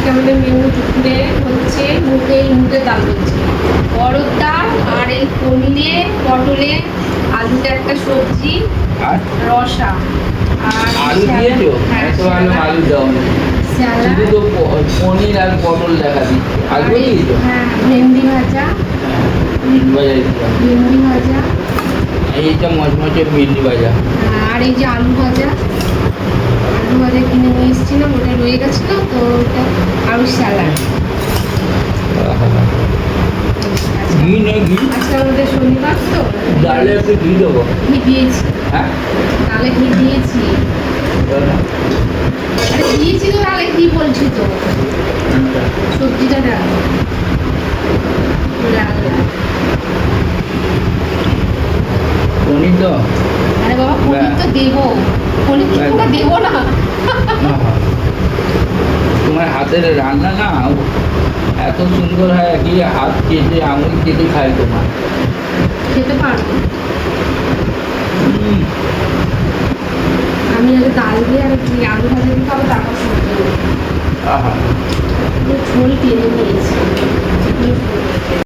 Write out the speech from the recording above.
আজকে আমাদের মেনু দুপুরে হচ্ছে মুগের ডাল হচ্ছে, অরহর ডাল আর এই পনিরে পটলে আলুতে একটা সবজি আর রসা আর আলু দিয়েছো? এত ভালো আলু দাও না, শুধু তো পনির আর পটল দেখা দিচ্ছে। আলু দিয়েছো? হ্যাঁ, ভেন্ডি ভাজা, ভেন্ডি ভাজা, এইটা মচমচে ভেন্ডি ভাজা। আর এই যে আলু ভাজা কিনে নিয়ে এসেছিলাম, ওটা রয়ে গেছিলো তো ওটা, আর স্যালাড। ঘি নেই? ঘি আজকে আমাদের শনিবার তো ডালে একটু ঘি দেবো। ঘি দিয়েছি, হ্যাঁ, ডালে ঘি দিয়েছি। আরে দিয়েছি তো ডালে ঘি, বলছি তো সবজিটা ডাল লাল লাল। পনির তো আরে বাবা পনির তো দেবো, পনির কি করে দেবো না? তোমার হাতের রান্না না এত সুন্দর হয়, কি হাত কেটে আঙুল কেটে খাই তোমার। খেতে পারবো আমি আগে ডাল দিয়ে আর একটু আলু ভাজা দিতে হবে, তারপর সবজি দেবো। আহা, ঝোল টেনে নিয়েছি।